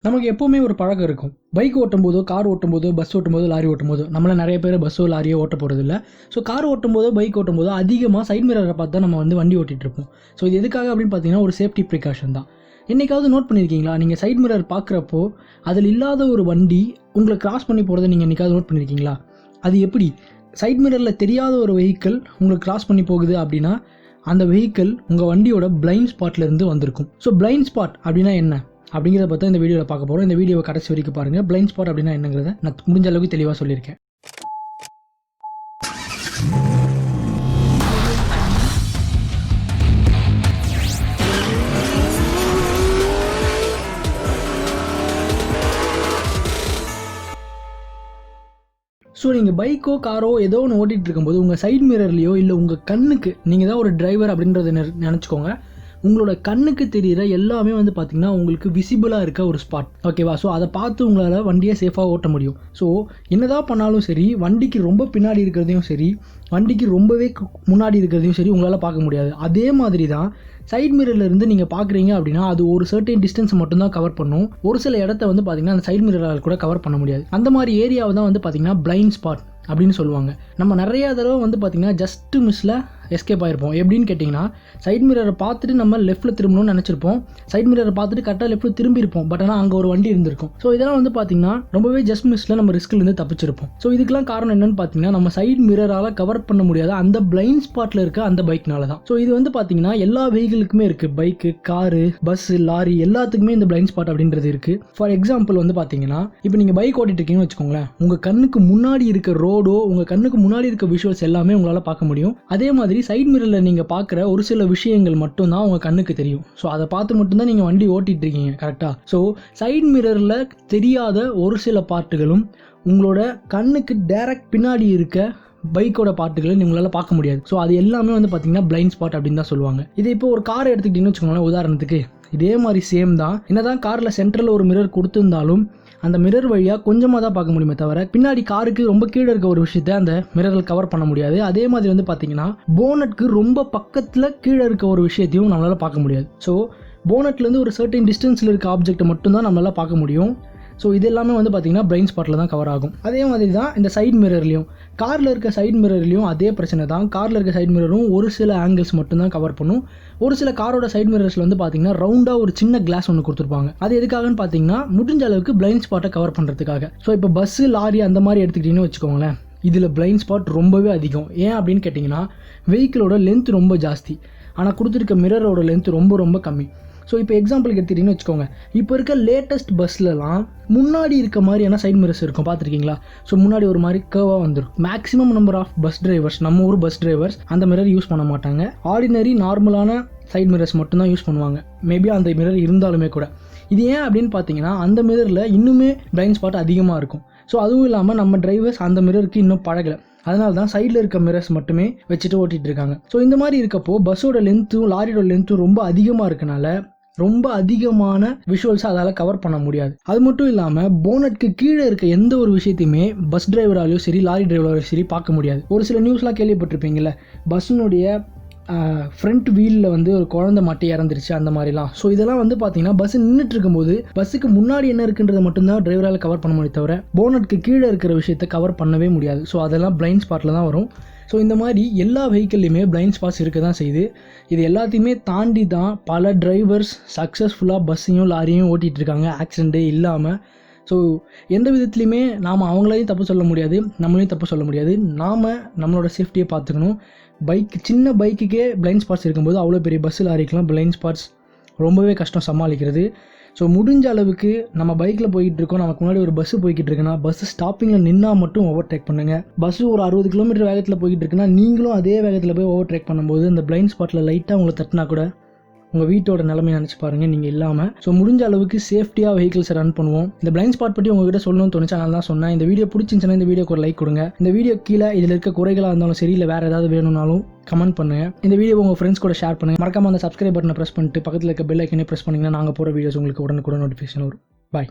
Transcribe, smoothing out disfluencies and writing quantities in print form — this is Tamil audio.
நமக்கு எப்போவுமே ஒரு பழக்கம் இருக்கும். பைக் ஓட்டும்போதோ, கார் ஓட்டும்போதோ, பஸ் ஓட்டும்போதோ, லாரி ஓட்டும்போதோ, நம்மள நிறைய பேர் பஸ்ஸோ, லாரியோ ஓட்ட போகிறதில்ல. ஸோ கார் ஓட்டும்போதோ, பைக் ஓட்டும்போதோ அதிகமாக சைட் மிரரை பார்த்து தான் நம்ம வண்டி ஓட்டிகிட்ருப்போம். ஸோ இது எதுக்காக அப்படின்னு பார்த்தீங்கன்னா, ஒரு சேஃப்டி ப்ரிகாஷன் தான். என்னைக்காவது நோட் பண்ணியிருக்கீங்களா? நீங்கள் சைட் மிரர் பார்க்குறப்போ அதில் இல்லாத ஒரு வண்டி உங்களை கிராஸ் பண்ணி போகிறத நீங்கள் என்னைக்காவது நோட் பண்ணியிருக்கீங்களா? அது எப்படி? சைட் மிரரில் தெரியாத ஒரு வெஹிக்கிள் உங்களுக்கு கிராஸ் பண்ணி போகுது அப்படின்னா, அந்த வெஹிக்கிள் உங்கள் வண்டியோட பிளைண்ட் ஸ்பாட்லேருந்து வந்திருக்கும். ஸோ பிளைண்ட் ஸ்பாட் அப்படின்னா என்ன அப்படிங்கிறத பற்றி இந்த வீடியோவில் பார்க்க போகிறோம். இந்த வீடியோவை கடைசி வரைக்கும் பாருங்கள். பிளைண்ட் ஸ்பாட் அப்படின்னா என்னங்கிறத நான் முடிஞ்ச அளவுக்கு தெளிவாக சொல்லியிருக்கேன். ஸோ நீங்கள் பைக்கோ காரோ ஏதோ ஒன்று ஓட்டிகிட்டு இருக்கும்போது உங்கள் சைட் மிரர்லையோ இல்லை உங்கள் கண்ணுக்கு, நீங்கள் தான் ஒரு டிரைவர் அப்படின்றத நினச்சிக்கோங்க, உங்களோட கண்ணுக்கு தெரிகிற எல்லாமே பார்த்திங்கன்னா உங்களுக்கு விசிபிளாக இருக்க ஒரு ஸ்பாட், ஓகேவா? ஸோ அதை பார்த்து உங்களால் வண்டியை சேஃபாக ஓட்ட முடியும். ஸோ என்னதான் பண்ணாலும் சரி, வண்டிக்கு ரொம்ப பின்னாடி இருக்கிறதையும் சரி, வண்டிக்கு ரொம்பவே முன்னாடி இருக்கிறதையும் சரி உங்களால் பார்க்க முடியாது. அதே மாதிரி தான் சைட் மிரர்லேருந்து நீங்கள் பார்க்குறீங்க அப்படின்னா அது ஒரு சர்டன் டிஸ்டன்ஸ் மட்டும்தான் கவர் பண்ணும். ஒரு சில இடத்த பார்த்திங்கன்னா அந்த சைட் மிரரால் கூட கவர் பண்ண முடியாது. அந்த மாதிரி ஏரியாவை தான் பார்த்திங்கன்னா பிளைண்ட் ஸ்பாட் அப்படின்னு சொல்லுவாங்க. நம்ம நிறையா தடவை பார்த்திங்கன்னா ஜஸ்ட் மிஸ்ஸில் எஸ்கேப் ஆகிருப்போம். எப்படின்னு கேட்டிங்கன்னா, சைட் மிரரை பார்த்துட்டு நம்ம லெஃப்ட்டில் திரும்பணும்னு நினச்சிருப்போம். சைட் மிரரை பார்த்துட்டு கரெக்டாக லெஃப்ட்டில் திரும்பியிருப்போம். பட் ஆனால் அங்கே ஒரு வண்டி இருந்திருக்கும். ஸோ இதெல்லாம் பார்த்திங்கன்னா ரொம்பவே ஜஸ்ட் மிஸ்ஸில் நம்ம ரிஸ்க்லேருந்து தப்பிச்சிருப்போம். ஸோ இதுக்கெல்லாம் காரணம் என்னென்னு பார்த்தீங்கன்னா, நம்ம சைட் மிரரால் கவர் பண்ண முடியாத அந்த பிளைண்ட் ஸ்பாட்டில் இருக்க அந்த பைக்னால தான். ஸோ இது பார்த்தீங்கன்னா எல்லா வெஹிக்கிளுக்குமே இருக்குது. பைக்கு, காரு, பஸ்ஸு, லாரி எல்லாத்துக்குமே இந்த பிளைண்ட் ஸ்பாட் அப்படின்றது இருக்குது. ஃபார் எக்ஸாம்பிள் பார்த்தீங்கன்னா, இப்போ நீங்கள் பைக் ஓட்டிட்டு இருக்கீங்கன்னு வச்சுக்கோங்களேன், உங்கள் கண்ணுக்கு முன்னாடி இருக்க ரோடோ, உங்கள் கண்ணுக்கு முன்னாடி இருக்க விஷுவல்ஸ் எல்லாமே உங்களால் பார்க்க முடியும். அதே மாதிரி சைட் மிரரில் நீங்கள் பார்க்குற ஒரு சில விஷயங்கள் மட்டும்தான் உங்கள் கண்ணுக்கு தெரியும். ஸோ அதை பார்த்து மட்டும்தான் நீங்கள் வண்டி ஓட்டிகிட்டு இருக்கீங்க, கரெக்டாக? ஸோ சைட் மிரரில் தெரியாத ஒரு சில பார்ட்டுகளும் உங்களோட கண்ணுக்கு டைரக்ட் பின்னாடி இருக்க பைக்கோட பார்ட்டுகளை உங்களால் பார்க்க முடியாது. ஸோ அது எல்லாமே பார்த்தீங்கன்னா பிளைண்ட் ஸ்பாட் அப்படின்னு தான் சொல்லுவாங்க. இது இப்போ ஒரு கார் எடுத்துக்கிட்டீங்கன்னு வச்சுக்கோங்களேன், உதாரணத்துக்கு இதே மாதிரி சேம் தான். என்னதான் காரில் சென்ட்ரலில் ஒரு மிரர் கொடுத்துருந்தாலும் அந்த மிரர் வழியாக கொஞ்சமாக தான் பார்க்க முடியுமே தவிர, பின்னாடி காருக்கு ரொம்ப கீழே இருக்க ஒரு விஷயத்தை அந்த மிரரில் கவர் பண்ண முடியாது. அதே மாதிரி பார்த்தீங்கன்னா போனட்க்கு ரொம்ப பக்கத்தில் கீழே இருக்க ஒரு விஷயத்தையும் நம்மளால் பார்க்க முடியாது. ஸோ போனட்லேருந்து ஒரு சர்டன் டிஸ்டன்ஸில் இருக்க ஆப்ஜெக்ட்டை மட்டும்தான் நம்மளால் பார்க்க முடியும். ஸோ இது எல்லாமே பார்த்தீங்கன்னா பிளைண்ட் ஸ்பாட்டில் தான் கவர் ஆகும். அதே மாதிரி தான் இந்த சைட் மிரர்லையும், காரில் இருக்க சைட் மிரர்லையும் அதே பிரச்சனை தான். காரில் இருக்க சைட் மிரரும் ஒரு சில ஆங்கிள்ஸ் மட்டும்தான் கவர் பண்ணும். ஒரு சில காரோட சைட் மிரர்ஸில் பார்த்தீங்கன்னா ரவுண்டாக ஒரு சின்ன கிளாஸ் ஒன்று கொடுத்துருப்பாங்க. அது எதுக்காகன்னு பார்த்தீங்கன்னா முடிஞ்ச அளவுக்கு பிளைண்ட் ஸ்பாட்டை கவர் பண்ணுறதுக்காக. ஸோ இப்போ பஸ்ஸு, லாரி அந்த மாதிரி எடுத்துக்கிட்டீங்கன்னு வச்சுக்கோங்களேன், இதில் பிளைண்ட் ஸ்பாட் ரொம்பவே அதிகம். ஏன் அப்படின்னு கேட்டிங்கன்னா, வெஹிக்கிளோட லென்த் ரொம்ப ஜாஸ்தி, ஆனால் கொடுத்துருக்க மிரரோட லென்த் ரொம்ப ரொம்ப கம்மி. ஸோ இப்போ எக்ஸாம்பிளுக்கு எடுத்துக்கிட்டிங்கன்னு வச்சுக்கோங்க, இப்போ இருக்க லேட்டஸ்ட் பஸ்லலாம் முன்னாடி இருக்க மாதிரியான சைட் மிரர்ஸ் இருக்கும், பார்த்துருக்கீங்களா? ஸோ முன்னாடி ஒரு மாதிரி கர்வாக வந்துடும். Maximum number of bus drivers, நம்ம ஊர் பஸ் டிரைவர்ஸ் அந்த மிரர் யூஸ் பண்ண மாட்டாங்க. ஆர்டினரி நார்மலான சைட் மிரர்ஸ் மட்டும்தான் யூஸ் பண்ணுவாங்க. மேபி அந்த மிரர் இருந்தாலுமே கூட. இது ஏன் அப்படின்னு பார்த்தீங்கன்னா, அந்த மிரரில் இன்னுமே பிளைண்ட் ஸ்பாட் அதிகமாக இருக்கும். ஸோ அதுவும் இல்லாமல் நம்ம டிரைவர்ஸ் அந்த மிரருக்கு இன்னும் பழகலை. அதனால தான் சைடில் இருக்க மிரர்ஸ் மட்டுமே வச்சுட்டு ஓட்டிகிட்டு இருக்காங்க. ஸோ இந்த மாதிரி இருக்கப்போ பஸ்ஸோட லென்த்தும் லாரியோட லென்த்தும் ரொம்ப அதிகமாக இருக்கனால ரொம்ப அதிகமான விஷுவல்ஸை அதால் கவர் பண்ண முடியாது. அது மட்டும் இல்லாமல் போனட்க்கு கீழே இருக்க எந்த ஒரு விஷயத்தையுமே பஸ் டிரைவராலையும் சரி, லாரி டிரைவராலையும் சரி பார்க்க முடியாது. ஒரு சில நியூஸ்லாம் கேள்விப்பட்டிருப்பீங்கள்ல, பஸ்ஸினுடைய ஃப்ரண்ட் வீலில் ஒரு குழந்தை மாட்டி இறந்துருச்சு அந்த மாதிரிலாம். ஸோ இதெல்லாம் பார்த்தீங்கன்னா பஸ் நின்றுட்டு இருக்கும்போது பஸ்ஸுக்கு முன்னாடி என்ன இருக்குன்றதை மட்டும்தான் டிரைவரால் கவர் பண்ண முடியும் தவிர போனட்க்கு கீழே இருக்கிற விஷயத்தை கவர் பண்ணவே முடியாது. ஸோ அதெல்லாம் பிளைண்ட் ஸ்பாட்டில் தான் வரும். ஸோ இந்த மாதிரி எல்லா வெஹிக்கிள்லையுமே பிளைண்ட் ஸ்பாட்ஸ் இருக்க தான் செய்யுது. இது எல்லாத்தையுமே தாண்டி தான் பல டிரைவர்ஸ் சக்ஸஸ்ஃபுல்லாக பஸ்ஸையும் லாரியும் ஓட்டிகிட்டு இருக்காங்க, ஆக்சிடெண்ட்டே இல்லாமல். ஸோ எந்த விதத்துலையுமே நாம் அவங்களையும் தப்பு சொல்ல முடியாது, நம்மளையும் தப்பு சொல்ல முடியாது. நாம் நம்மளோட சேஃப்டியை பார்த்துக்கணும். சின்ன பைக்குக்கே பிளைண்ட் ஸ்பாட்ஸ் இருக்கும்போது அவ்வளோ பெரிய பஸ்ஸு, லாரிக்கெலாம் பிளைண்ட் ஸ்பாட்ஸ் ரொம்பவே கஷ்டம் சமாளிக்கிறது. ஸோ முடிஞ்ச அளவுக்கு நம்ம பைக்கில் போய்கிட்டு இருக்கோம், நமக்கு முன்னாடி ஒரு பஸ்ஸு போய்கிட்டு இருக்குன்னா பஸ்ஸு ஸ்டாப்பிங்கில் நின்னா மட்டும் ஓவர்டேக் பண்ணுங்கள். பஸ்ஸு ஒரு 60 கிலோமீட்டர் வேகத்தில் போய்கிட்டு இருக்குன்னா நீங்களும் அதே வேகத்தில் போய் ஓவர்டேக் பண்ணும்போது அந்த பிளைண்ட் ஸ்பாட்டில் லைட்டாக உங்களை தட்டினா கூட உங்கள் வீட்டோட நிலைமை நினச்சி பாருங்கள் நீங்கள் இல்லாமல். ஸோ முடிஞ்ச அளவுக்கு சேஃப்டியாக வெஹிக்கிள்ஸை ரன் பண்ணுவோம். இந்த பிளைண்ட் ஸ்பாட் பற்றி உங்ககிட்ட சொல்லணும்னு தோணுச்சு, அதனால தான் சொன்னேன். இந்த வீடியோ பிடிச்சிருந்துச்சுன்னா இந்த வீடியோக்கு ஒரு லைக் கொடுங்க. இந்த வீடியோ கீழே இதில் இருக்க குறைகளாக இருந்தாலும் சரி, இல்லை வேறு ஏதாவது வேணும்னாலும் கமெண்ட் பண்ணுங்கள். இந்த வீடியோ உங்கள் ஃப்ரெண்ட்ஸ் கூட ஷேர் பண்ணுங்கள். மறக்காமல் அந்த சப்ஸ்கிரைப் பட்டனை ப்ரெஸ் பண்ணிட்டு பக்கத்தில் இருக்க பெல் ஐக்கனே ப்ரெஸ் பண்ணிங்கன்னா நாங்கள் போகிற வீடியோஸ் உங்களுக்கு உடனுக்குடன் நோட்டிஃபிகேஷன் வரும். பாய்.